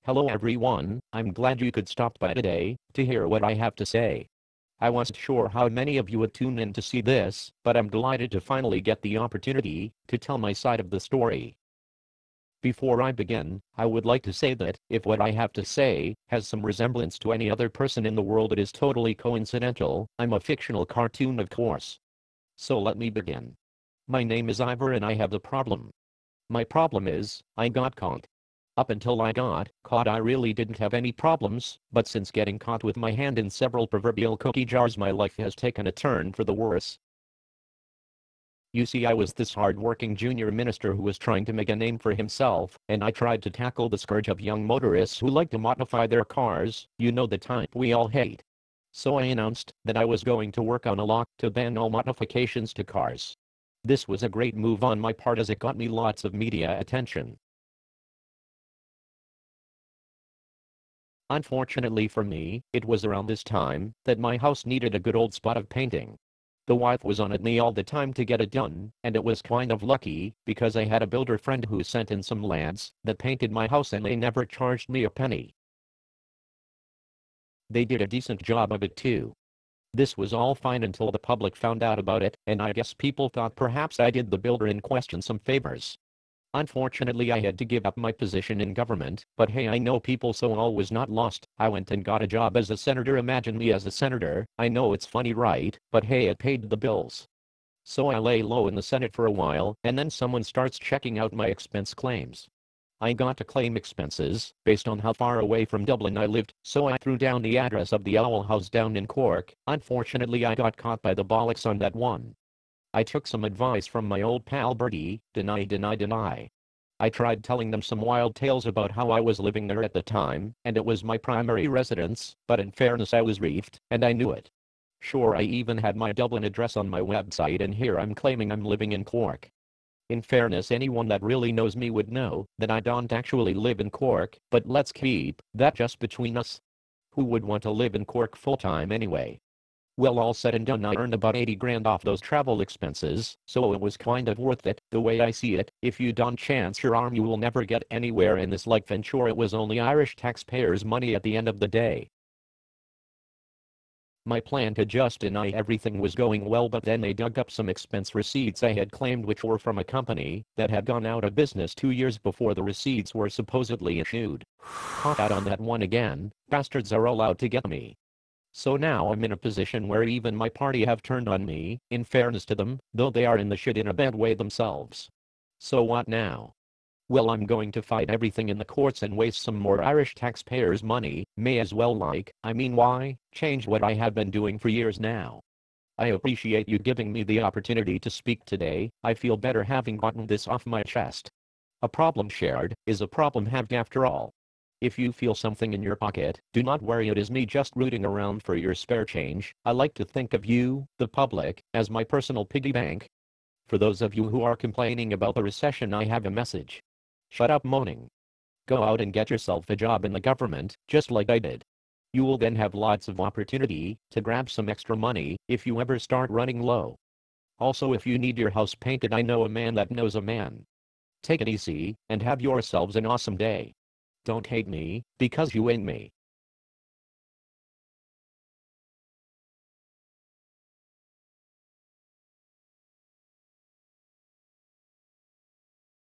Hello everyone, I'm glad you could stop by today to hear what I have to say. I wasn't sure how many of you would tune in to see this, but I'm delighted to finally get the opportunity to tell my side of the story. Before I begin, I would like to say that if what I have to say has some resemblance to any other person in the world, it is totally coincidental. I'm a fictional cartoon, of course. So let me begin. My name is Ivor and I have a problem. My problem is, I got caught. Up until I got caught, I really didn't have any problems, but since getting caught with my hand in several proverbial cookie jars, my life has taken a turn for the worse. You see, I was this hard-working junior minister who was trying to make a name for himself, and I tried to tackle the scourge of young motorists who like to modify their cars, you know, the type we all hate. So I announced that I was going to work on a law to ban all modifications to cars. This was a great move on my part as it got me lots of media attention. Unfortunately for me, it was around this time that my house needed a good old spot of painting. The wife was on at me all the time to get it done, and it was kind of lucky because I had a builder friend who sent in some lads that painted my house and they never charged me a penny. They did a decent job of it too. This was all fine until the public found out about it, and I guess people thought perhaps I did the builder in question some favors. Unfortunately, I had to give up my position in government, but hey, I know people, so all was not lost. I went and got a job as a senator. Imagine me as a senator. I know it's funny, right? But hey, it paid the bills. So I lay low in the Senate for a while, and then someone starts checking out my expense claims. I got to claim expenses based on how far away from Dublin I lived, so I threw down the address of the Owl House down in Cork. Unfortunately, I got caught by the bollocks on that one. I took some advice from my old pal Bertie. Deny. I tried telling them some wild tales about how I was living there at the time, and it was my primary residence, but in fairness I was reefed, and I knew it. Sure, I even had my Dublin address on my website, and here I'm claiming I'm living in Cork. In fairness, anyone that really knows me would know that I don't actually live in Cork, but let's keep that just between us. Who would want to live in Cork full-time anyway? Well, all said and done, I earned about 80 grand off those travel expenses, so it was kind of worth it. The way I see it, if you don't chance your arm, you will never get anywhere in this life, and sure, it was only Irish taxpayers' money at the end of the day. My plan to just deny everything was going well, but then they dug up some expense receipts I had claimed, which were from a company that had gone out of business 2 years before the receipts were supposedly issued. Caught out on that one again. Bastards are all out to get me. So now I'm in a position where even my party have turned on me, in fairness to them, though they are in the shit in a bad way themselves. So what now? Well, I'm going to fight everything in the courts and waste some more Irish taxpayers' money. May as well, why change what I have been doing for years now. I appreciate you giving me the opportunity to speak today. I feel better having gotten this off my chest. A problem shared is a problem halved after all. If you feel something in your pocket, do not worry, it is me just rooting around for your spare change. I like to think of you, the public, as my personal piggy bank. For those of you who are complaining about the recession, I have a message. Shut up moaning. Go out and get yourself a job in the government, just like I did. You will then have lots of opportunity to grab some extra money if you ever start running low. Also, if you need your house painted, I know a man that knows a man. Take it easy, and have yourselves an awesome day. Don't hate me, because you ain't me.